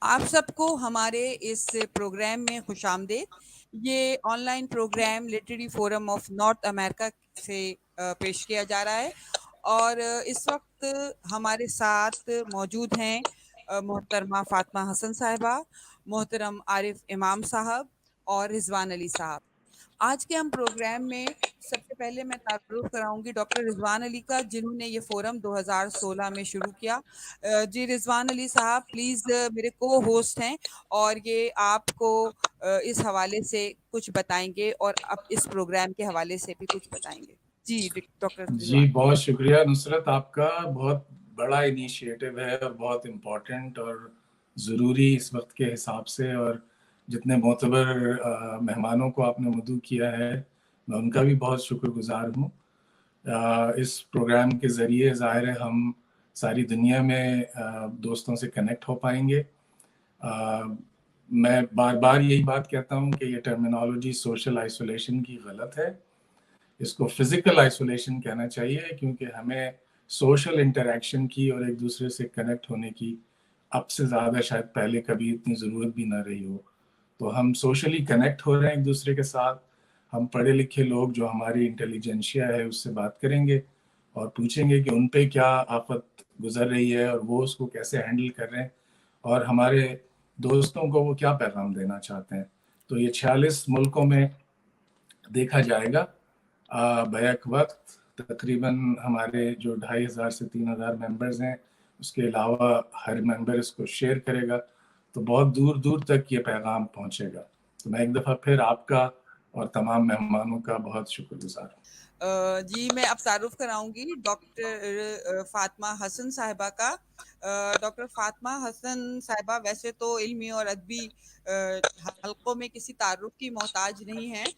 آپ سب کو ہمارے اس پروگرام میں خوش آمدید۔ یہ online programme literary forum of North America سے پیش کیا جا رہا ہے، اور اس وقت ہمارے ساتھ موجود ہیں محترمہ فاطمہ حسن صاحبہ، محترم عارف امام صاحب اور رضوان علی صاحب۔ آج کے ہم پروگرام میں سب سے پہلے میں تعارف کراؤں گی ڈاکٹر رضوان علی کا، جنہوں نے یہ فورم 2016 میں شروع کیا۔ جی رضوان علی صاحب پلیز میرے کو ہوسٹ ہیں، اور یہ آپ کو اس حوالے سے کچھ بتائیں گے اور اب اس پروگرام کے حوالے سے بھی کچھ بتائیں گے۔ جی ڈاکٹر جی رضوان۔ بہت شکریہ نصرت، آپ کا بہت بڑا انیشیٹو ہے اور بہت امپورٹنٹ اور ضروری اس وقت کے حساب سے، اور جتنے معتبر مہمانوں کو آپ نے مدعو کیا ہے میں ان کا بھی بہت شکر گزار ہوں۔ اس پروگرام کے ذریعے ظاہر ہے ہم ساری دنیا میں دوستوں سے کنیکٹ ہو پائیں گے۔ میں بار بار یہی بات کہتا ہوں کہ یہ ٹرمینالوجی سوشل آئسولیشن کی غلط ہے، اس کو فزیکل آئسولیشن کہنا چاہیے، کیونکہ ہمیں سوشل انٹریکشن کی اور ایک دوسرے سے کنیکٹ ہونے کی اب سے زیادہ شاید پہلے کبھی اتنی ضرورت بھی نہ رہی ہو۔ تو ہم سوشلی کنیکٹ ہو رہے ہیں ایک دوسرے کے ساتھ، ہم پڑھے لکھے لوگ جو ہماری انٹیلیجنشیا ہے اس سے بات کریں گے اور پوچھیں گے کہ ان پہ کیا آفت گزر رہی ہے اور وہ اس کو کیسے ہینڈل کر رہے ہیں، اور ہمارے دوستوں کو وہ کیا پیغام دینا چاہتے ہیں۔ تو یہ 46 ملکوں میں دیکھا جائے گا بیک وقت۔ تقریباً ہمارے جو 2500 سے 3000 ممبرز ہیں، اس کے علاوہ ہر ممبر اس کو شیئر کرے گا، تو بہت دور دور تک یہ پیغام پہنچے گا۔ تو میں ایک دفعہ پھر آپ کا اور تمام مہمانوں کا بہت شکر گزار ہوں۔ جی میں اب تعارف کراؤں گی ڈاکٹر فاطمہ حسن صاحبہ کا۔ ڈاکٹر فاطمہ حسن صاحبہ ویسے تو علمی اور ادبی حلقوں میں کسی تعارف کی محتاج نہیں ہیں،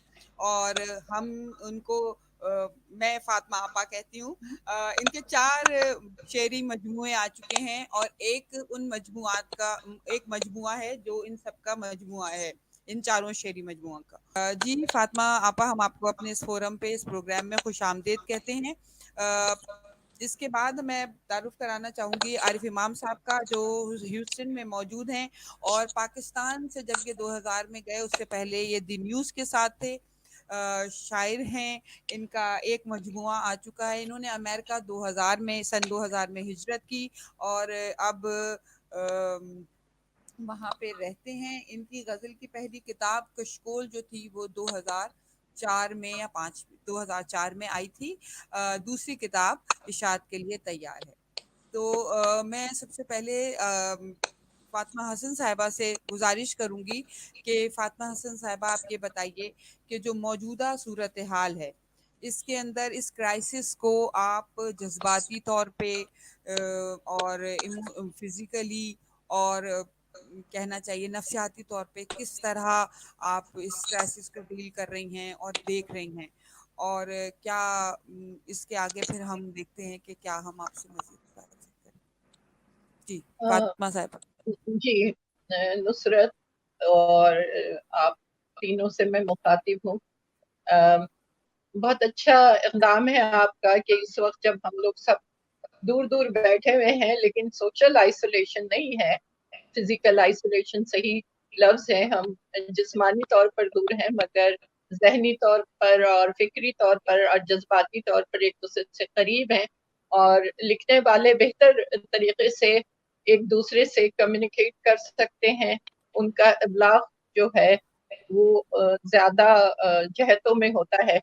اور ہم ان کو میں فاطمہ آپا کہتی ہوں۔ ان کے 4 شعری مجموعے آ چکے ہیں، اور ایک ان مجموعات کا ایک مجموعہ ہے جو ان سب کا مجموعہ ہے، ان 4 شعری مجموعوں کا۔ جی فاطمہ آپا، ہم آپ کو اپنے اس فورم پہ اس پروگرام میں خوش آمدید کہتے ہیں۔ اس کے بعد میں تعارف کرانا چاہوں گی عارف امام صاحب کا، جو ہیوسٹن میں موجود ہیں، اور پاکستان سے جب یہ 2000 میں گئے اس سے پہلے یہ دی نیوز کے ساتھ تھے۔ شاعر ہیں، ان کا ایک مجموعہ آ چکا ہے۔ انہوں نے امریکہ سن 2000 میں ہجرت کی، اور اب وہاں پہ رہتے ہیں۔ ان کی غزل کی پہلی کتاب کشکول جو تھی وہ 2004 میں یا 2004 میں آئی تھی۔ دوسری کتاب اشاعت کے لیے تیار ہے۔ تو میں سب سے پہلے فاطمہ حسن صاحبہ سے گزارش کروں گی کہ فاطمہ حسن صاحبہ آپ یہ بتائیے کہ جو موجودہ صورتحال ہے اس کے اندر اس کرائسس کو آپ جذباتی طور پہ اور فزیکلی اور کہنا چاہیے نفسیاتی طور پہ کس طرح آپ اس کرائسس کو ڈیل کر رہی ہیں اور دیکھ رہی ہیں، اور کیا اس کے آگے پھر ہم دیکھتے ہیں کہ کیا ہم آپ سے مزید بات کریں۔ جی فاطمہ صاحبہ۔ جی نصرت اور آپ تینوں سے میں مخاطب ہوں۔ بہت اچھا اقدام ہے آپ کا کہ اس وقت جب ہم لوگ سب دور دور بیٹھے ہوئے ہیں، لیکن سوشل آئسولیشن نہیں ہے، فزیکل آئسولیشن صحیح لفظ ہے۔ ہم جسمانی طور پر دور ہیں مگر ذہنی طور پر اور فکری طور پر اور جذباتی طور پر ایک دوسرے سے قریب ہیں، اور لکھنے والے بہتر طریقے سے ایک دوسرے سے کمیونیکیٹ کر سکتے ہیں۔ ان کا ابلاغ جو ہے وہ زیادہ جہتوں میں ہوتا ہے۔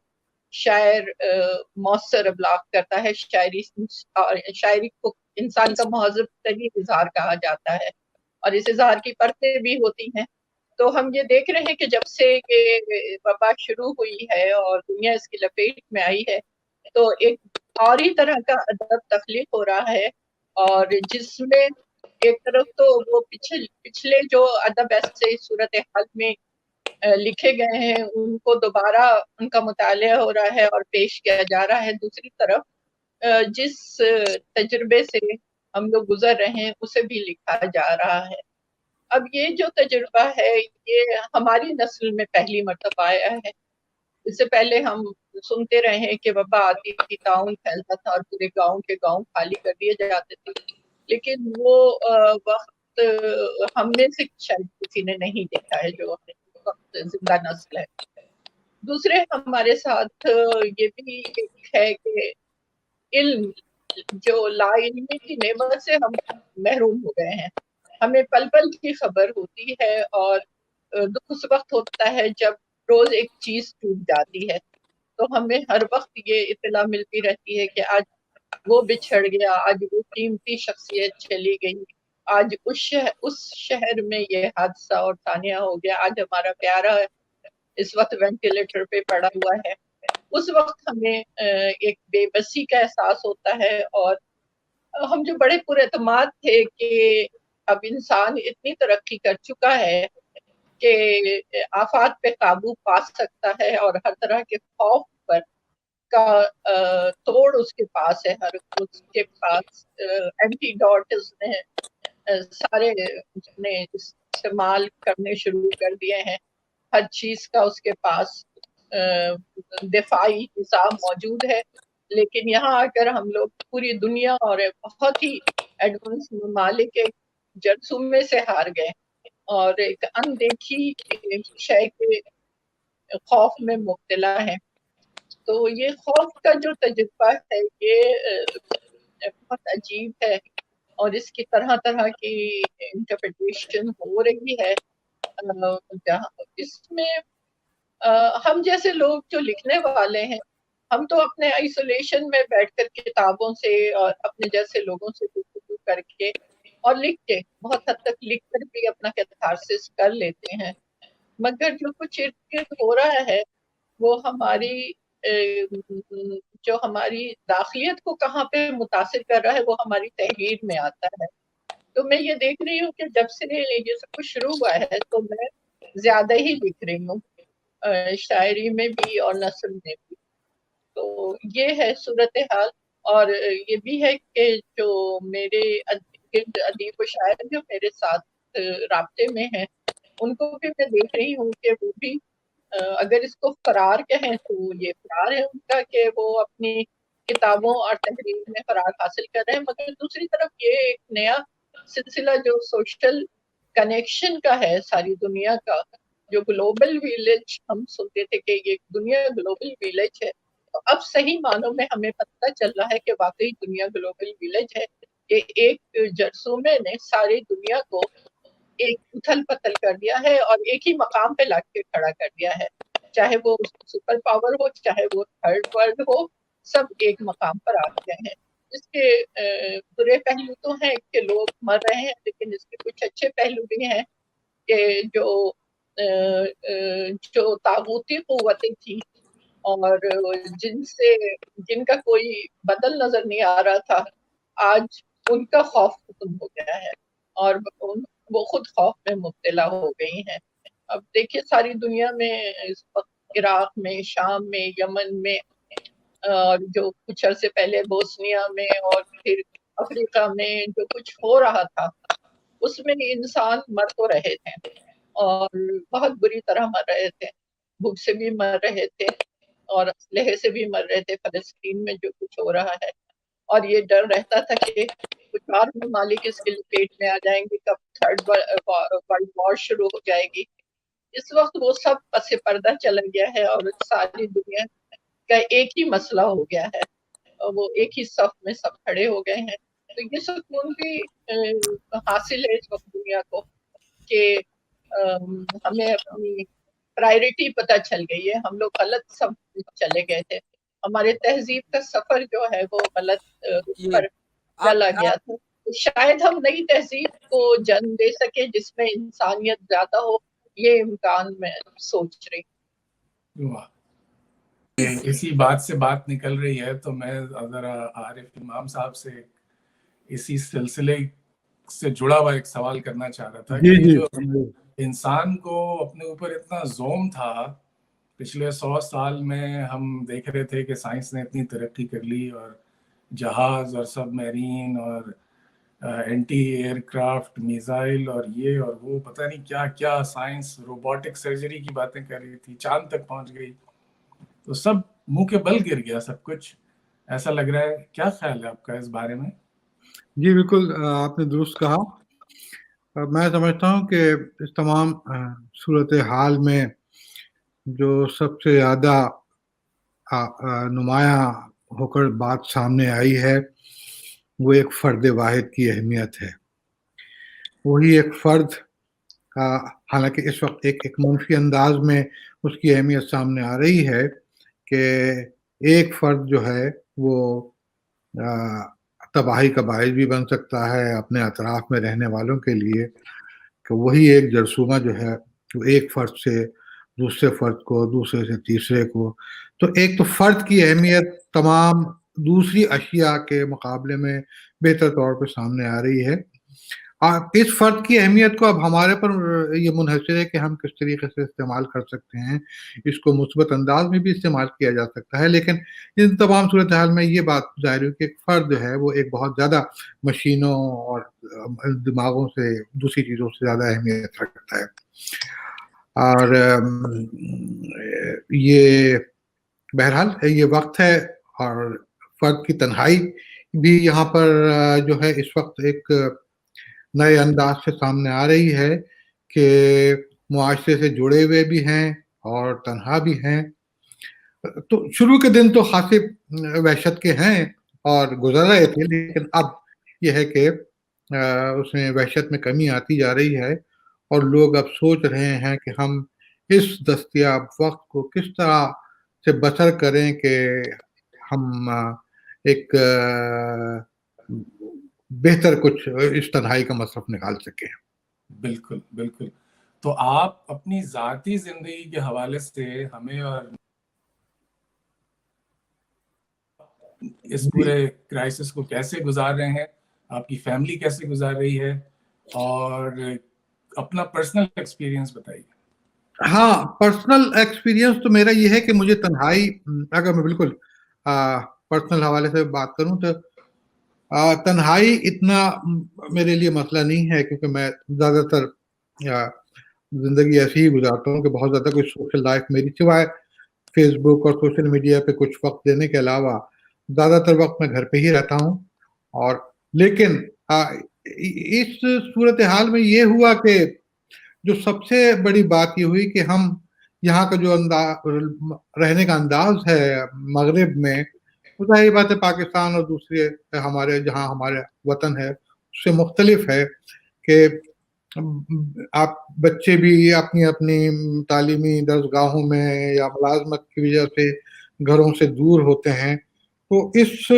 شاعر مؤثر ابلاغ کرتا ہے، شاعری کو انسان کا مہذب ترین اظہار کہا جاتا ہے، اور اس اظہار کی پرتیں بھی ہوتی ہیں۔ تو ہم یہ دیکھ رہے ہیں کہ جب سے یہ وبا شروع ہوئی ہے اور دنیا اس کی لپیٹ میں آئی ہے، تو ایک اور ہی طرح کا ادب تخلیق ہو رہا ہے، اور جس میں ایک طرف تو وہ پچھلے جو ادب ایسے صورتحال میں لکھے گئے ہیں ان کو دوبارہ ان کا مطالعہ ہو رہا ہے اور پیش کیا جا رہا ہے، دوسری طرف جس تجربے سے ہم لوگ گزر رہے ہیں اسے بھی لکھا جا رہا ہے۔ اب یہ جو تجربہ ہے یہ ہماری نسل میں پہلی مرتبہ آیا ہے۔ اس سے پہلے ہم سنتے رہے ہیں کہ وبا آتی تھی، طاعون پھیلتا تھا اور پورے گاؤں کے گاؤں خالی کر دیے جاتے تھے، لیکن وہ وقت وقت ہم میں سے شاید کسی نے نہیں دیکھا ہے جو اس وقت زندہ نسل ہے. دوسرے ہمارے ساتھ یہ بھی ایک ہے کہ علم جو لا علمی کی نعمت سے ہم محروم ہو گئے ہیں. ہمیں پل پل کی خبر ہوتی ہے اور دکھ اس وقت ہوتا ہے جب روز ایک چیز ٹوٹ جاتی ہے. تو ہمیں ہر وقت یہ اطلاع ملتی رہتی ہے کہ آج وہ بچھڑ گیا, آج وہ قیمتی شخصیت چلی گئی, آج اس شہر میں یہ حادثہ اور تانیہ ہو گیا, آج ہمارا پیارا اس وقت وینٹیلیٹر پہ پڑا ہوا ہے. اس وقت ہمیں ایک بے بسی کا احساس ہوتا ہے, اور ہم جو بڑے پراعتماد تھے کہ اب انسان اتنی ترقی کر چکا ہے کہ آفات پہ قابو پا سکتا ہے اور ہر طرح کے خوف پر کا توڑ اس کے پاس ہے, اس کے پاس اینٹی ڈاٹ اس نے سارے نے استعمال کرنے شروع کر دیے ہیں. ہر چیز کا اس کے پاس دفاعی نظام موجود ہے. لیکن یہاں آ کر ہم لوگ پوری دنیا اور بہت ہی ایڈوانس ممالک کے جرثومے سے ہار گئے اور ایک اندیکھی شے کے خوف میں مبتلا ہے. تو یہ خوف کا جو تجربہ ہے یہ بہت عجیب ہے, اور اس کی طرح طرح کی انٹرپریٹیشن ہو رہی ہے. اس میں ہم جیسے لوگ جو لکھنے والے ہیں, ہم تو اپنے آئسولیشن میں بیٹھ کر کتابوں سے اور اپنے جیسے لوگوں سے گفتگو کر کے اور لکھ کے بہت حد تک لکھ کر بھی اپنا کیتھارسس کر لیتے ہیں. مگر جو کچھ ارد گرد ہو رہا ہے وہ جو ہماری داخلیت کو کہاں پہ متاثر کر رہا ہے وہ ہماری تحریر میں آتا ہے. تو میں یہ دیکھ رہی ہوں کہ جب سے یہ سب کچھ شروع ہوا ہے تو میں زیادہ ہی لکھ رہی ہوں, شاعری میں بھی اور نثر میں بھی. تو یہ ہے صورتحال. اور یہ بھی ہے کہ جو میرے ادیب و شاعر جو میرے ساتھ رابطے میں ہیں ان کو بھی میں دیکھ رہی ہوں کہ وہ بھی اگر اس کو فرار کہیں تو یہ فرار ہے ان کا کہ وہ اپنی کتابوں اور تحریر میں فرار حاصل کر رہے ہیں. مگر دوسری طرف یہ ایک نیا سلسلہ جو سوشل کنیکشن کا ہے ساری دنیا کا, جو گلوبل ویلیج ہم سنتے تھے کہ یہ دنیا گلوبل ویلیج ہے, تو اب صحیح معنوں میں ہمیں پتہ چل رہا ہے کہ واقعی دنیا گلوبل ویلیج ہے. کہ ایک جرثومے نے ساری دنیا کو ایک اتھل پتھل کر دیا ہے اور ایک ہی مقام پہ لا کے کھڑا کر دیا ہے. چاہے وہ سپر پاور ہو, چاہے وہ تھرڈ ورلڈ ہو, سب ایک مقام پر آ گئے ہیں. اس کے برے پہلو تو ہیں کہ لوگ مر رہے ہیں, لیکن اس کے کچھ اچھے پہلو بھی ہیں کہ جو طاغوتی قوتیں تھیں اور جن کا کوئی بدل نظر نہیں آ رہا تھا, آج ان کا خوف ختم ہو گیا ہے اور وہ خود خوف میں مبتلا ہو گئی ہیں. اب دیکھیے ساری دنیا میں اس وقت عراق میں, شام میں, یمن میں, اور جو کچھ عرصے پہلے بوسنیا میں اور پھر افریقہ میں جو کچھ ہو رہا تھا اس میں انسان مر تو رہے تھے اور بہت بری طرح مر رہے تھے. بھوک سے بھی مر رہے تھے اور اسلحے سے بھی مر رہے تھے فلسطین میں جو کچھ ہو رہا ہے. اور یہ ڈر رہتا تھا کہ کچھ اور ممالک اس کے لپیٹ میں آ جائیں گے, کب تھرڈ ورلڈ وار شروع ہو جائے گی. اس وقت وہ سب پس پردہ چلا گیا ہے اور ساری دنیا کا ایک ہی مسئلہ ہو گیا ہے, اور وہ ایک ہی صف میں سب کھڑے ہو گئے ہیں. تو یہ سکون بھی حاصل ہے اس وقت دنیا کو کہ ہمیں اپنی پرائرٹی پتہ چل گئی ہے. ہم لوگ غلط سب چلے گئے تھے, ہمارے تہذیب کا سفر جو ہے وہ غلط پر چلا گیا تھا. شاید ہم نئی تہذیب کو جنم دے سکے جس میں انسانیت زیادہ ہو, یہ امکان میں سوچ رہی. اسی بات سے بات نکل رہی ہے تو میں ذرا عارف امام صاحب سے اسی سلسلے سے جڑا ہوا ایک سوال کرنا چاہ رہا تھا کہ جو انسان کو اپنے اوپر اتنا زوم تھا پچھلے 100 سال میں, ہم دیکھ رہے تھے کہ سائنس نے اتنی ترقی کر لی اور جہاز اور سب میرین اور اینٹی ایئر کرافٹ میزائل اور یہ اور وہ پتہ نہیں کیا کیا سائنس, روبوٹک سرجری کی باتیں کر رہی تھی, چاند تک پہنچ گئی, تو سب منہ کے بل گر گیا سب کچھ, ایسا لگ رہا ہے. کیا خیال ہے آپ کا اس بارے میں؟ جی بالکل آپ نے درست کہا. میں سمجھتا ہوں کہ اس تمام صورتحال میں جو سب سے زیادہ نمایاں ہو کر بات سامنے آئی ہے وہ ایک فرد واحد کی اہمیت ہے. وہی ایک فرد حالانکہ اس وقت ایک منفی انداز میں اس کی اہمیت سامنے آ رہی ہے کہ ایک فرد جو ہے وہ تباہی کا باعث بھی بن سکتا ہے اپنے اطراف میں رہنے والوں کے لیے، کہ وہی ایک جرثومہ جو ہے وہ ایک فرد سے دوسرے فرد کو، دوسرے سے تیسرے کو، تو ایک تو فرد کی اہمیت تمام دوسری اشیاء کے مقابلے میں بہتر طور پہ سامنے آ رہی ہے. اس فرد کی اہمیت کو اب ہمارے پر یہ منحصر ہے کہ ہم کس طریقے سے استعمال کر سکتے ہیں. اس کو مثبت انداز میں بھی استعمال کیا جا سکتا ہے، لیکن ان تمام صورتحال میں یہ بات ظاہر ہے کہ ایک فرد جو ہے وہ ایک بہت زیادہ مشینوں اور دماغوں سے، دوسری چیزوں سے زیادہ اہمیت رکھتا ہے. اور یہ بہرحال یہ وقت ہے، اور فرد کی تنہائی بھی یہاں پر جو ہے اس وقت ایک نئے انداز سے سامنے آ رہی ہے کہ معاشرے سے جڑے ہوئے بھی ہیں اور تنہا بھی ہیں. تو شروع کے دن تو خاصی وحشت کے ہیں اور گزر رہے تھے، لیکن اب یہ ہے کہ اس میں وحشت میں کمی آتی جا رہی ہے، اور لوگ اب سوچ رہے ہیں کہ ہم اس دستیاب وقت کو کس طرح سے بسر کریں کہ ہم ایک بہتر کچھ اس تنہائی کا مصرف نکال سکیں. بالکل بالکل. تو آپ اپنی ذاتی زندگی کے حوالے سے ہمیں اور اس پورے کرائسس کو کیسے گزار رہے ہیں، آپ کی فیملی کیسے گزار رہی ہے، اور اپنا پرسنل ایکسپیرینس بتائیے. ہاں، پرسنل ایکسپیرینس تو میرا یہ ہے کہ مجھے تنہائی، اگر میں بالکل پرسنل حوالے سے بات کروں تو تنہائی اتنا میرے لیے مسئلہ نہیں ہے، کیونکہ میں زیادہ تر زندگی ایسی ہی گزارتا ہوں کہ بہت زیادہ کوئی سوشل لائف میری سوائے فیس بک اور سوشل میڈیا پہ کچھ وقت دینے کے علاوہ زیادہ تر وقت میں گھر پہ ہی رہتا ہوں. اور لیکن اس صورتحال میں یہ ہوا کہ جو سب سے بڑی بات یہ ہوئی کہ ہم یہاں کا جو رہنے کا انداز ہے مغرب میں، ظاہر بات ہے پاکستان اور دوسرے ہمارے جہاں ہمارے وطن ہے اس سے مختلف ہے، کہ آپ بچے بھی اپنی اپنی تعلیمی درسگاہوں میں یا ملازمت کی وجہ سے گھروں سے دور ہوتے ہیں. تو اس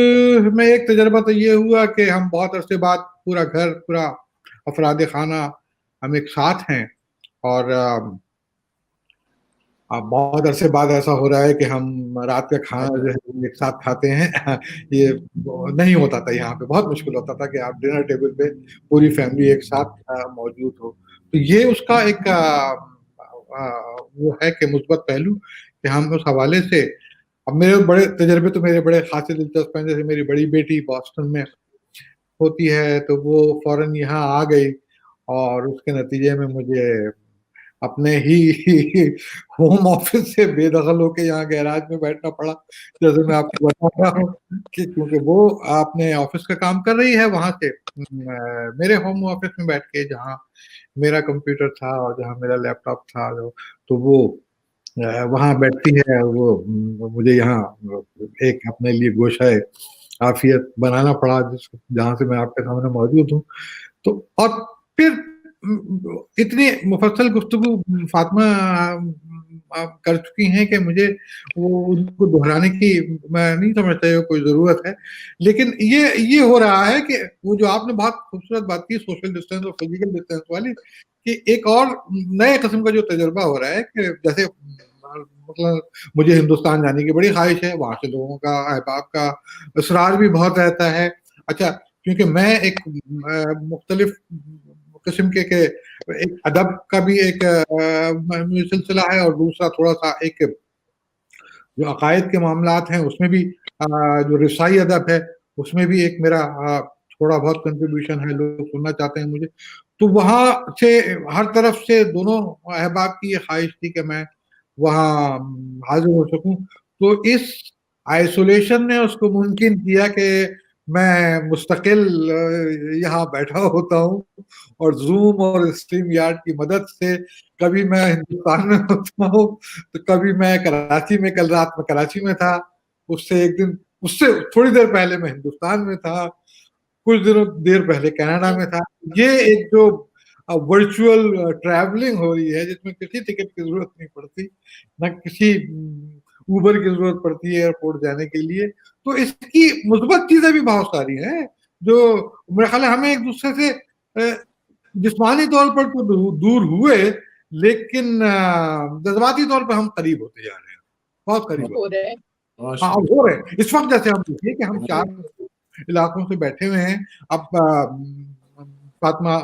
میں ایک تجربہ تو یہ ہوا کہ ہم بہت عرصے بعد پورا گھر، پورا افراد خانہ ہم ایک ساتھ ہیں، اور بہت عرصے بعد ایسا ہو رہا ہے کہ ہم رات کا کھانا جو ہے ایک ساتھ کھاتے ہیں. یہ نہیں ہوتا تھا یہاں پہ، بہت مشکل ہوتا تھا کہ آپ ڈنر ٹیبل پہ پوری فیملی ایک ساتھ موجود ہو. تو یہ اس کا ایک وہ ہے کہ مثبت پہلو کہ ہم اس حوالے سے، اب میرے بڑے تجربے تو میرے بڑے خاصے دلچسپ ہیں. جیسے میری بڑی بیٹی بoston میں ہوتی ہے تو وہ فوراً یہاں آ گئی، اور اس کے نتیجے میں مجھے اپنے ہی ہوم آفس سے بے دخل ہو کے یہاں گیراج میں بیٹھنا پڑا. جیسے میں آپ کو بتا رہا ہوں کہ کیونکہ وہ اپنے آفس کا کام کر رہی ہے وہاں سے میرے ہوم آفس میں بیٹھ کے، جہاں میرا کمپیوٹر تھا اور جہاں میرا لیپ ٹاپ تھا، تو وہ وہاں بیٹھتی ہے. وہ مجھے یہاں ایک اپنے لیے گوشہ عافیت بنانا پڑا جہاں سے میں آپ کے سامنے موجود ہوں. تو اور پھر اتنی مفصل گفتگو فاطمہ کر چکی ہیں کہ مجھے وہ ان کو دہرانے کی میں نہیں سمجھتا ہے کوئی ضرورت ہے. لیکن یہ ہو رہا ہے کہ وہ جو آپ نے بہت خوبصورت بات کی سوشل ڈسٹینس اور فزیکل ڈسٹینس والی، کہ ایک اور نئے قسم کا جو تجربہ ہو رہا ہے کہ جیسے مطلب مجھے ہندوستان جانے کی بڑی خواہش ہے، وہاں سے لوگوں کا، احباب کا اصرار بھی بہت رہتا ہے. اچھا، کیونکہ میں ایک مختلف قسم کے ایک ادب کا بھی ایک سلسلہ ہے، اور دوسرا تھوڑا سا ایک جو عقائد کے معاملات ہیں اس میں بھی جو رسائی ادب ہے اس میں بھی ایک میرا تھوڑا بہت کنٹریبیوشن ہے، لوگ سننا چاہتے ہیں مجھے. تو وہاں سے ہر طرف سے دونوں احباب کی یہ خواہش تھی کہ میں وہاں حاضر ہو سکوں. تو اس آئسولیشن نے اس کو ممکن کیا کہ میں مستقل یہاں بیٹھا ہوتا ہوں اور زوم اور اسٹریم یارڈ کی مدد سے کبھی میں ہندوستان میں ہوتا ہوں تو کبھی میں کراچی میں، کل رات میں کراچی میں تھا، اس سے تھوڑی دیر پہلے میں ہندوستان میں تھا، کچھ دیر پہلے کینیڈا میں تھا. یہ ایک جو ورچوئل ٹریولنگ ہو رہی ہے جس میں کسی ٹکٹ کی ضرورت نہیں پڑتی، نہ کسی اوبر کی ضرورت پڑتی ہے ایئرپورٹ جانے کے لیے. تو اس کی مثبت چیزیں بھی بہت ساری ہیں جو میرا خیال ہے ہمیں ایک دوسرے سے جسمانی طور پر تو دور ہوئے لیکن جذباتی طور پہ ہم قریب ہوتے جا رہے ہیں، بہت قریب ہو رہے ہیں. ہاں ہو رہے ہیں اس وقت. جیسے ہم دیکھیے کہ ہم 4 علاقوں سے بیٹھے ہوئے ہیں. اب فاطمہ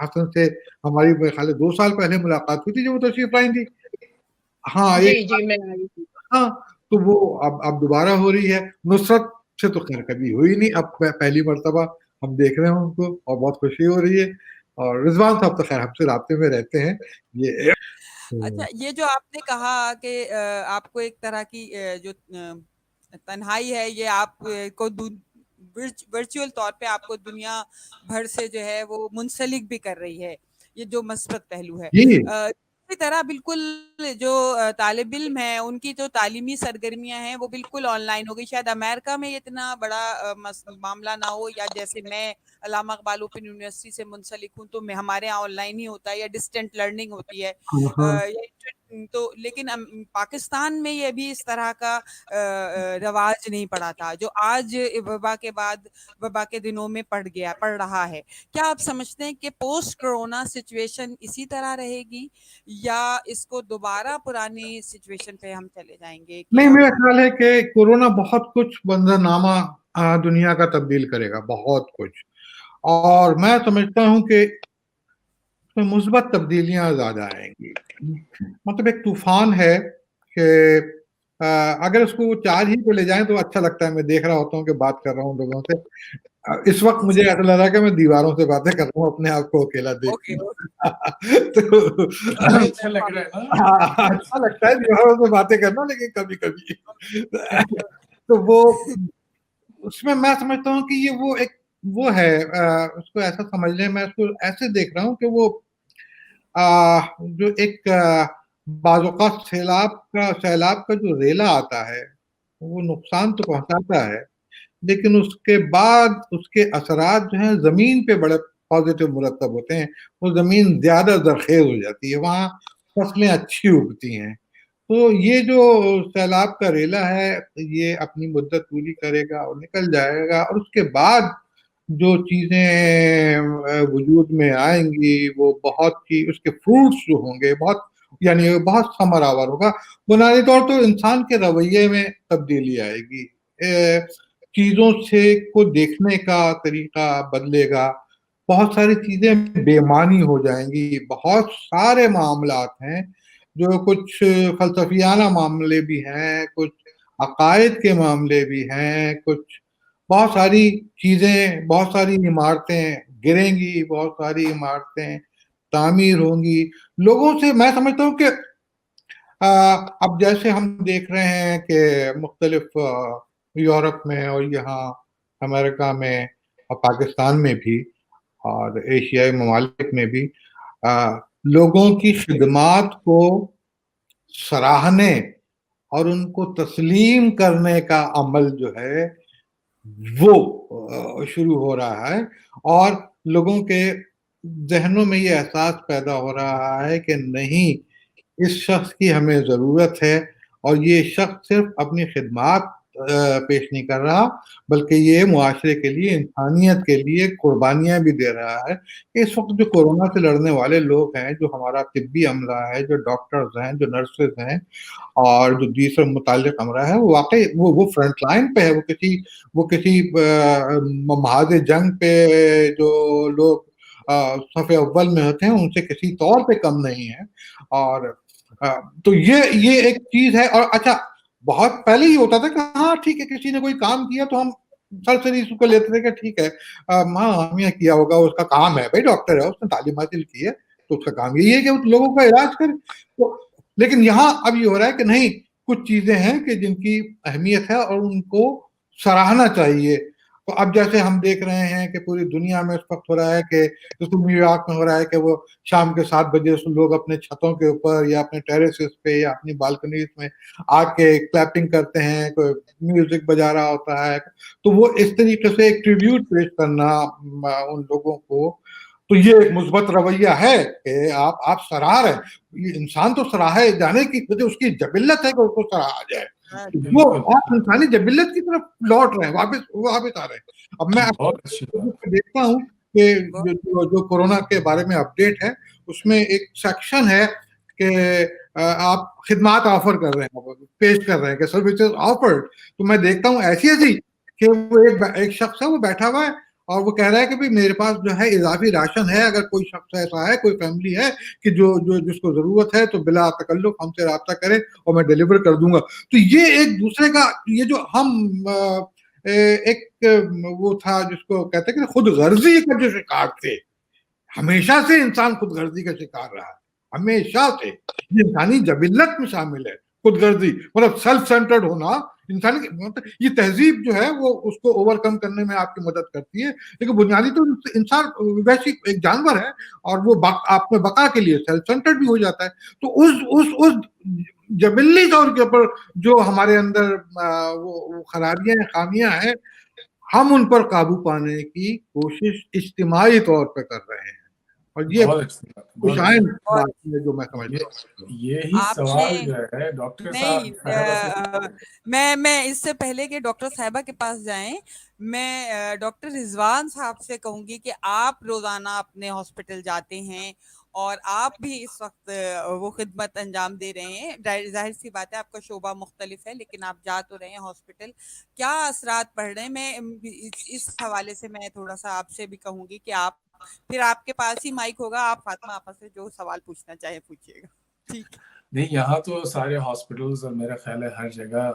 حسن سے ہماری میرے خیال 2 سال پہلے ملاقات ہوئی تھی جب وہ تشریف لائی تھی. ہاں جی میں آئی تھی. ہاں تو وہ اب دوبارہ ہو رہی ہے. نصرت سے تو خیر کبھی ہوئی نہیں، اب پہلی مرتبہ ہم دیکھ رہے ہیں ان کو اور بہت خوشی ہو رہی ہے. اور رضوان صاحب تو خیر ہم سے رابطے میں رہتے ہیں. اچھا، یہ جو آپ نے کہا کہ آپ کو ایک طرح کی جو تنہائی ہے یہ آپ کو ورچوئل طور پہ آپ کو دنیا بھر سے جو ہے وہ منسلک بھی کر رہی ہے، یہ جو مثبت پہلو ہے. اسی طرح بالکل جو طالب علم ہیں ان کی جو تعلیمی سرگرمیاں ہیں وہ بالکل آن لائن ہو گئی. شاید امریکہ میں اتنا بڑا معاملہ نہ ہو، یا جیسے میں علامہ اقبال اوپن یونیورسٹی سے منسلک ہوں تو ہمارے یہاں آن لائن ہی ہوتا ہے یا ڈسٹینٹ لرننگ ہوتی ہے. تو لیکن پاکستان میں یہ بھی اس طرح کا رواج نہیں پڑا تھا جو آج وبا کے دنوں میں پڑ رہا ہے. کیا آپ سمجھتے ہیں کہ پوسٹ کرونا سچویشن اسی طرح رہے گی یا اس کو دوبارہ پرانی سچویشن پہ ہم چلے جائیں گے؟ نہیں، میرا خیال ہے کہ کورونا بہت کچھ منظرنامہ دنیا کا تبدیل کرے گا، بہت کچھ. اور میں سمجھتا ہوں کہ مثبت تبدیلیاں زیادہ آئیں گی. مطلب ایک طوفان ہے کہ اگر اس کو 4 ہی پہ لے جائیں تو اچھا لگتا ہے. میں دیکھ رہا ہوتا ہوں کہ بات کر رہا ہوں لوگوں سے. اس وقت مجھے ایسا لگ رہا ہے کہ میں دیواروں سے باتیں کر رہا ہوں، اپنے آپ کو اکیلا دیکھ اچھا لگ رہا ہے نا، اچھا لگتا ہے دیواروں سے باتیں کرنا، لیکن کبھی کبھی تو وہ اس میں میں سمجھتا ہوں کہ یہ وہ ہے، اس کو ایسا سمجھ لیں، میں اس کو ایسے دیکھ رہا ہوں کہ وہ جو ایک بعض اوقات سیلاب کا جو ریلا آتا ہے وہ نقصان تو پہنچاتا ہے، لیکن اس کے بعد اس کے اثرات جو ہیں زمین پہ بڑے پازیٹیو مرتب ہوتے ہیں. وہ زمین زیادہ زرخیز ہو جاتی ہے، وہاں فصلیں اچھی اگتی ہیں. تو یہ جو سیلاب کا ریلا ہے یہ اپنی مدت پوری کرے گا اور نکل جائے گا، اور اس کے بعد جو چیزیں وجود میں آئیں گی وہ بہت ہی، اس کے فروٹس جو ہوں گے بہت ثمر آور ہوگا. بنیادی طور تو انسان کے رویے میں تبدیلی آئے گی، چیزوں کو دیکھنے کا طریقہ بدلے گا، بہت ساری چیزیں بے معنی ہو جائیں گی. بہت سارے معاملات ہیں جو کچھ فلسفیانہ معاملے بھی ہیں، کچھ عقائد کے معاملے بھی ہیں، کچھ بہت ساری چیزیں، بہت ساری عمارتیں گریں گی، بہت ساری عمارتیں تعمیر ہوں گی. لوگوں سے میں سمجھتا ہوں کہ اب جیسے ہم دیکھ رہے ہیں کہ مختلف یورپ میں اور یہاں امریکہ میں اور پاکستان میں بھی اور ایشیائی ممالک میں بھی لوگوں کی خدمات کو سراہنے اور ان کو تسلیم کرنے کا عمل جو ہے وہ شروع ہو رہا ہے، اور لوگوں کے ذہنوں میں یہ احساس پیدا ہو رہا ہے کہ نہیں، اس شخص کی ہمیں ضرورت ہے، اور یہ شخص صرف اپنی خدمات پیش نہیں کر رہا بلکہ یہ معاشرے کے لیے، انسانیت کے لیے قربانیاں بھی دے رہا ہے. اس وقت جو کورونا سے لڑنے والے لوگ ہیں، جو ہمارا طبی عملہ ہے، جو ڈاکٹرز ہیں، جو نرسز ہیں اور جو دوسرے متعلق عملہ ہے، وہ واقعی وہ فرنٹ لائن پہ ہے. وہ کسی محاذ جنگ پہ جو لوگ صف اول میں ہوتے ہیں ان سے کسی طور پہ کم نہیں ہے. اور تو یہ ایک چیز ہے. اور اچھا، بہت پہلے ہی ہوتا تھا کہ ہاں ٹھیک ہے، کسی نے کوئی کام کیا تو ہم سرسری اس کو لیتے تھے کہ ٹھیک ہے، ہاں ہم یہ کیا ہوگا، اس کا کام ہے، بھائی ڈاکٹر ہے، اس نے تعلیم حاصل کی ہے تو اس کا کام یہی ہے کہ لوگوں کا علاج کرے. لیکن یہاں اب یہ ہو رہا ہے کہ نہیں، کچھ چیزیں ہیں کہ جن کی اہمیت ہے اور ان کو سراہنا چاہیے. تو اب جیسے ہم دیکھ رہے ہیں کہ پوری دنیا میں اس وقت ہو رہا ہے کہ جیسے نیو یارک میں ہو رہا ہے کہ وہ شام کے 7 بجے سے لوگ اپنے چھتوں کے اوپر یا اپنے ٹیریسز پہ یا اپنی بالکنیز میں آ کے کلیپنگ کرتے ہیں, کوئی میوزک بجا رہا ہوتا ہے, تو وہ اس طریقے سے ایک ٹریبیوٹ پیش کرنا ان لوگوں کو, تو یہ ایک مثبت رویہ ہے کہ آپ سراہ رہے ہیں. یہ انسان تو سراہے جانے کی وجہ اس کی جبلت ہے کہ اس کو سراہا جائے, وہ آپ انسانی جبلت کی طرف لوٹ رہے ہیں, واپس آ رہے ہیں. اب میں دیکھتا ہوں کہ جو کورونا کے بارے میں اپڈیٹ ہے اس میں ایک سیکشن ہے کہ آپ خدمات آفر کر رہے ہیں, پیش کر رہے ہیں کہ سروسز آفرڈ. تو میں دیکھتا ہوں ایسی کہ وہ ایک شخص ہے, وہ بیٹھا ہوا ہے اور وہ کہہ رہا ہے کہ بھائی میرے پاس جو ہے اضافی راشن ہے, اگر کوئی شخص ایسا ہے, کوئی فیملی ہے کہ جس کو ضرورت ہے تو بلا تکلف ہم سے رابطہ کرے اور میں ڈیلیور کر دوں گا. تو یہ ایک دوسرے کا, یہ جو ہم ایک وہ تھا جس کو کہتے ہیں کہ خود غرضی کا جو شکار تھے, ہمیشہ سے انسان خود غرضی کا شکار رہا, ہمیشہ سے یہ انسانی جبلت میں شامل ہے. خود غرضی مطلب سیلف سینٹرڈ ہونا انسانی, یہ تہذیب جو ہے وہ اس کو اوور کم کرنے میں آپ کی مدد کرتی ہے, لیکن بنیادی تو انسان ویسی ایک جانور ہے اور وہ آپ میں بقا کے لیے سیلف سینٹرڈ بھی ہو جاتا ہے. تو اس جبلی طور کے اوپر جو ہمارے اندر وہ خرابیاں ہیں, خامیاں ہیں, ہم ان پر قابو پانے کی کوشش اجتماعی طور پہ کر رہے ہیں. اور یہ جو میں سمجھتا ہوں یہی سوال جو ہے ڈاکٹر صاحب, میں اس سے پہلے کہ ڈاکٹر صاحبہ کے پاس جائیں, میں ڈاکٹر رضوان صاحب سے کہوں گی کہ آپ روزانہ اپنے ہاسپٹل جاتے ہیں اور آپ بھی اس وقت وہ خدمت انجام دے رہے ہیں. ظاہر سی بات ہے آپ کا شعبہ مختلف ہے, لیکن آپ جا تو رہے ہیں ہاسپٹل, کیا اثرات پڑ رہے ہیں؟ میں اس حوالے سے میں تھوڑا سا آپ سے بھی کہوں گی کہ آپ پھر آپ کے پاس ہی مائک ہوگا, آپ فاطمہ آپا سے جو سوال پوچھنا چاہے پوچھیے گا. ٹھیک نہیں, یہاں تو سارے ہاسپٹلز اور میرا خیال ہے ہر جگہ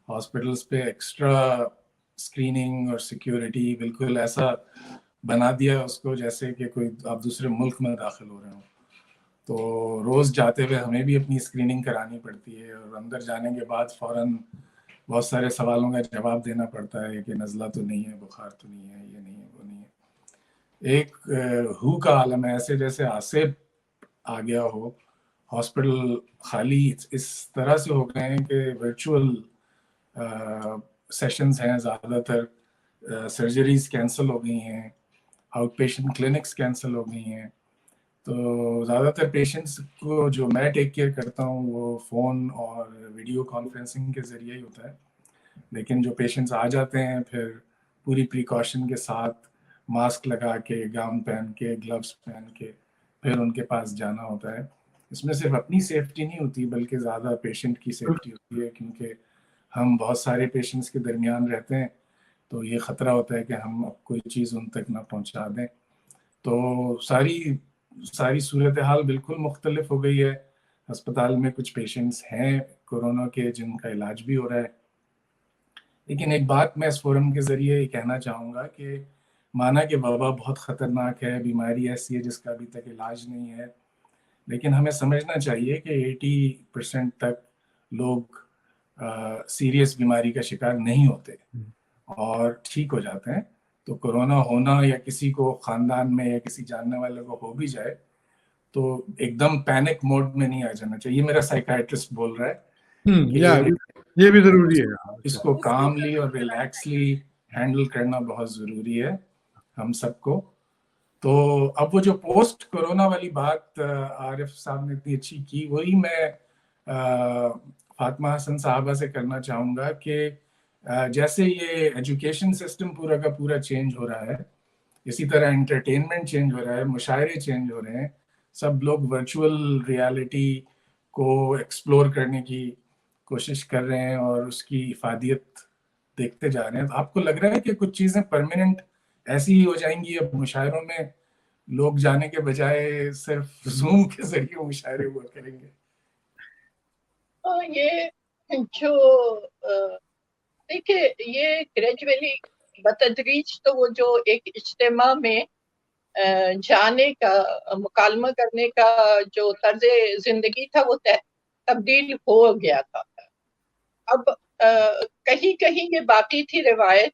ہاسپٹلز پہ ایکسٹرا اسکریننگ اور سیکیورٹی بالکل ایسا بنا دیا اس کو جیسے کہ کوئی آپ دوسرے ملک میں داخل ہو رہے ہوں. تو روز جاتے ہوئے ہمیں بھی اپنی اسکریننگ کرانی پڑتی ہے اور اندر جانے کے بعد فوراً بہت سارے سوالوں کا جواب دینا پڑتا ہے کہ نزلہ تو نہیں ہے, بخار تو نہیں ہے, یہ نہیں ہے, وہ نہیں ہے. ایک ہو کا عالم ہے, ایسے جیسے آصف آ گیا ہو. ہاسپٹل خالی اس طرح سے ہو گئے ہیں کہ ورچوئل سیشنز ہیں زیادہ تر, سرجریز کینسل ہو گئی ہیں, آؤٹ پیشنٹ کلینکس کینسل ہو گئی ہیں. تو زیادہ تر پیشنٹس کو جو میں ٹیک کیئر کرتا ہوں وہ فون اور ویڈیو کانفرنسنگ کے ذریعے ہی ہوتا ہے. لیکن جو پیشنٹس آ جاتے ہیں پھر پوری پریکاشن کے ساتھ ماسک لگا کے, گاؤن پہن کے, گلوز پہن کے پھر ان کے پاس جانا ہوتا ہے. اس میں صرف اپنی سیفٹی نہیں ہوتی بلکہ زیادہ پیشنٹ کی سیفٹی ہوتی ہے, کیونکہ ہم بہت سارے پیشنٹس کے درمیان رہتے ہیں تو یہ خطرہ ہوتا ہے کہ ہم کوئی چیز ان تک نہ پہنچا دیں. تو ساری صورتحال بالکل مختلف ہو گئی ہے. ہسپتال میں کچھ پیشنٹس ہیں کورونا کے جن کا علاج بھی ہو رہا ہے. لیکن ایک بات میں اس فورم کے ذریعے یہ کہنا چاہوں گا کہ مانا کہ وبا بہت خطرناک ہے, بیماری ایسی ہے جس کا ابھی تک علاج نہیں ہے, لیکن ہمیں سمجھنا چاہیے کہ 80% تک لوگ سیریس بیماری کا شکار نہیں ہوتے اور ٹھیک ہو جاتے ہیں. تو کورونا ہونا یا کسی کو خاندان میں یا کسی جاننے والے کو ہو بھی جائے تو ایک دم پینک موڈ میں نہیں آ جانا چاہیے. میرا سائیکائٹرسٹ بول رہا ہے یہ بھی ضروری ہے, اس کو کاملی اور ریلیکسلی ہینڈل کرنا بہت ضروری ہے ہم سب کو. تو اب وہ جو پوسٹ کورونا والی بات عارف صاحب نے اتنی اچھی کی, وہی میں فاطمہ حسن صاحبہ سے کرنا چاہوں گا کہ جیسے یہ ایجوکیشن سسٹم پورا کا پورا چینج ہو رہا ہے, اسی طرح انٹرٹینمنٹ چینج ہو رہا ہے, مشاعرے چینج ہو رہے ہیں, سب لوگ ورچوئل ریالٹی کو ایکسپلور کرنے کی کوشش کر رہے ہیں اور اس کی افادیت دیکھتے جا رہے ہیں. تو آپ کو لگ رہا ہے کہ کچھ چیزیں پرماننٹ ایسی ہی ہو جائیں گی؟ اب مشاعروں میں لوگ جانے کے بجائے صرف زوم کے ذریعے مشاعرے ہوا کریں گے؟ یہ جو دیکھیے یہ گریجولی بتدریج تو وہ جو ایک اجتماع میں جانے کا, مکالمہ کرنے کا جو طرز زندگی تھا وہ تبدیل ہو گیا تھا. اب کہیں کہیں یہ باقی تھی روایت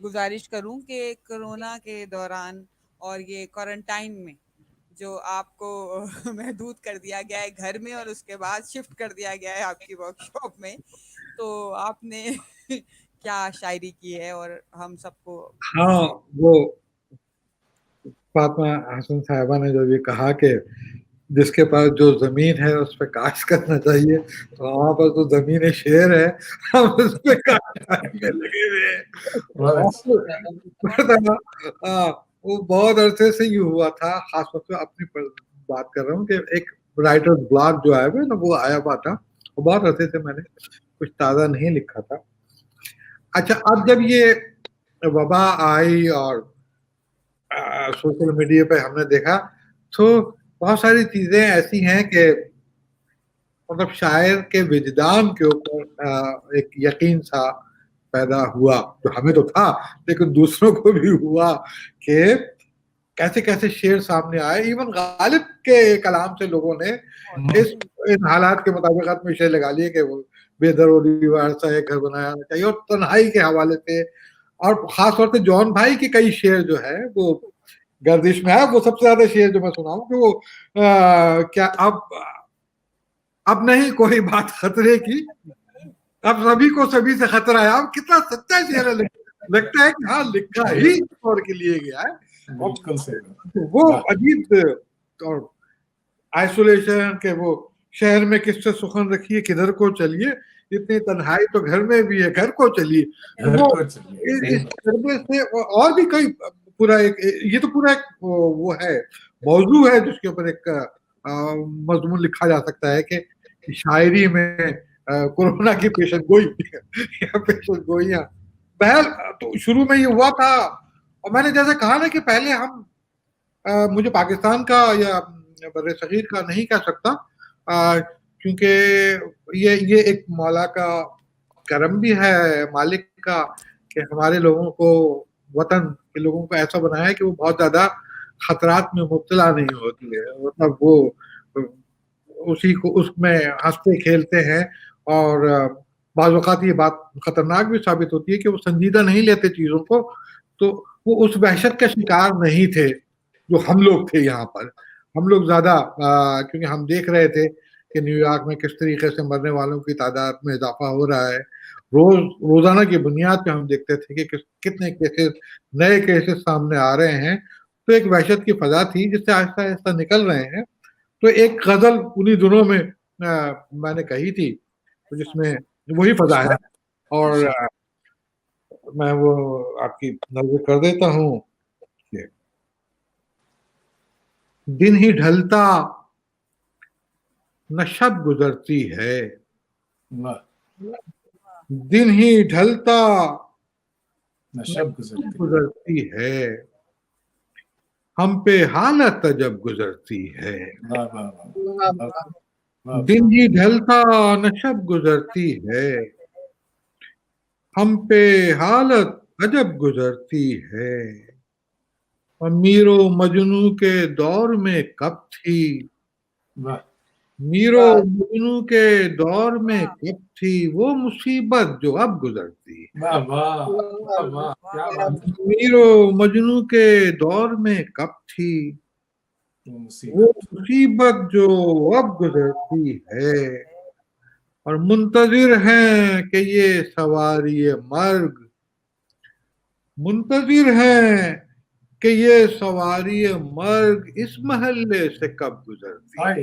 گزارش کروں کہ کرونا کے دوران اور یہ کوارنٹائن میں جو آپ کو محدود کر دیا گیا ہے گھر میں اور اس کے بعد شفٹ کر دیا گیا ہے آپ کی ورک شاپ میں، تو آپ نے کیا شاعری کی ہے اور ہم سب کو ہاں، وہ فاطمہ حسن صاحبہ نے جو یہ کہا کہ جس کے پاس جو زمین ہے اس پہ کاشت کرنا چاہیے، تو ہمارے پاس تو زمین شعر ہے، ہم اس پہ کاشت کرنے لگے ہوئے ہیں۔ وہ بہت عرصے سے یہ ہوا تھا، خاص طور سے اپنی بات کر رہا ہوں کہ ایک رائٹر بلاگ جو آیا ہوا نا وہ آیا ہوا تھا، وہ بہت عرصے سے میں نے کچھ تازہ نہیں لکھا تھا۔ اچھا، اب جب یہ وبا آئی اور سوشل میڈیا پہ ہم نے دیکھا تو بہت ساری چیزیں ایسی ہیں کہ مطلب شاعر کے وجدان کے اوپر ایک یقین سا پیدا ہوا، جو ہمیں تو تھا لیکن دوسروں کو بھی ہوا کہ کیسے کیسے شعر سامنے آئے۔ ایون غالب کے کلام سے لوگوں نے ان حالات کے مطابقات میں شعر لگا لیے کہ وہ بے در و دیوار سا ایک گھر بنایا چاہیے، اور تنہائی کے حوالے سے، اور خاص طور سے جون بھائی کے کئی شعر جو ہے وہ گردش میں ہے۔ وہ سب سے زیادہ شعر جو میں سناؤں کہ وہ کیا اب نہیں کوئی بات خطرے کی، اب سبھی کو سبھی سے خطرہ ہے۔ اب کتنا سچا شعر ہے، لگتا ہے کہ ہاں لکھا ہی طور کے لیے گیا ہے۔ وہ عجیب اور آئسولیشن کہ وہ شہر میں کس سے سخن رکھیے کدھر کو چلیے، اتنی تنہائی تو گھر میں بھی ہے گھر کو چلیے، وہ اس تجربے سے اور بھی کئی پورا ایک یہ تو پورا ایک وہ ہے موضوع ہے جس کے اوپر ایک مضمون لکھا جا سکتا ہے کہ شاعری میں کورونا کی پیشن گوئی یا پیشن گوئیاں۔ بہرحال تو شروع میں یہ ہوا تھا، اور میں نے جیسے کہا نا کہ پہلے ہم مجھے پاکستان کا یا بر صغیر کا نہیں کہہ سکتا، کیونکہ یہ ایک مولا کا کرم بھی ہے، مالک کا، کہ ہمارے لوگوں کو، وطن کے لوگوں کو ایسا بنایا ہے کہ وہ بہت زیادہ خطرات میں مبتلا نہیں ہوتی ہے، مطلب وہ اسی کو اس میں ہنستے کھیلتے ہیں، اور بعض اوقات یہ بات خطرناک بھی ثابت ہوتی ہے کہ وہ سنجیدہ نہیں لیتے چیزوں کو، تو وہ اس وحشت کا شکار نہیں تھے جو ہم لوگ تھے یہاں پر۔ ہم لوگ زیادہ کیونکہ ہم دیکھ رہے تھے کہ نیو یارک میں کس طریقے سے مرنے والوں کی تعداد میں اضافہ ہو رہا ہے، روزانہ کی بنیاد پہ ہم دیکھتے تھے کہ کتنے کیسز، نئے کیسز سامنے آ رہے ہیں، تو ایک وحشت کی فضا تھی جس سے آہستہ آہستہ نکل رہے ہیں۔ تو ایک غزل انہی دنوں میں میں نے کہی تھی جس میں وہی فضا ہے، اور میں وہ آپ کی نظر کر دیتا ہوں کہ دن ہی ڈھلتا نہ شب گزرتی ہے، دن ہی ڈھلتا نہ شب گزرتی ہے، ہم پہ حالت جب گزرتی ہے، دن ہی ڈھلتا نہ شب گزرتی ہے، ہم پہ حالت عجب گزرتی ہے، امیر و مجنوں کے دور میں کب تھی، میر و مجنوں کے دور میں کب تھی وہ مصیبت جو اب گزرتی ہے، میر و مجنوں کے دور میں کب تھی وہ مصیبت جو اب گزرتی ہے، اور منتظر ہیں کہ یہ سواری مرگ، منتظر ہیں کہ یہ سواری مرگ اس محلے سے کب گزرتی ہے،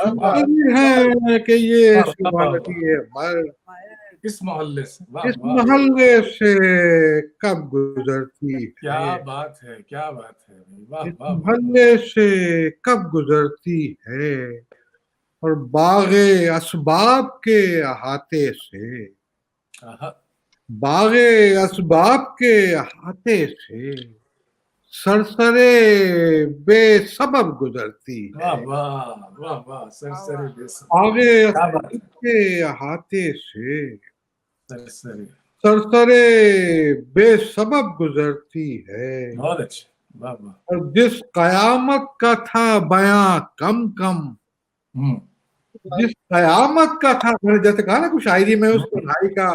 منتظر ہیں کہ یہ سواری مرگ اس محلے سے کب گزرتی ہے، کیا بات ہے، کیا بات ہے، اس محلے سے کب گزرتی ہے، اور باغ اسباب کے احاطے سے، باغ اسباب کے احاطے سے سرسرے بے سبب گزرتی ہے، باغ اسباب کے احاطے سے سرسرے بے سبب گزرتی ہے، اور جس قیامت کا تھا بیاں کم کم، جس قیامت کا تھا، میں نے جیسے کہا نا کچھ شاعری میں اس تنہائی کا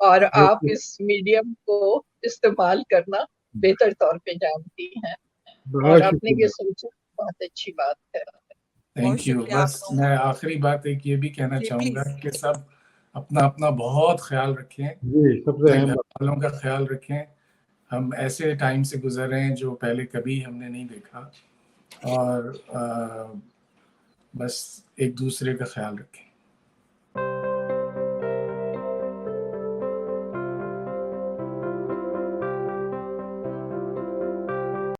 اور آپ اس میڈیم کو استعمال کرنا بہتر طور پہ جانتی ہیں اور بہت آپ نے شکریہ. یہ سوچا بہت اچھی بات ہے. Thank you. شکریہ آپ بس لوگوں میں آخری بات ایک یہ بھی کہنا جی چاہوں گا پلیز. کہ سب اپنا اپنا بہت خیال رکھیں، جی سب سے اپنے اہم گھر بات. والوں کا خیال رکھیں. ہم ایسے ٹائم سے گزر رہے ہیں جو پہلے کبھی ہم نے نہیں دیکھا، اور بس ایک دوسرے کا خیال رکھیں.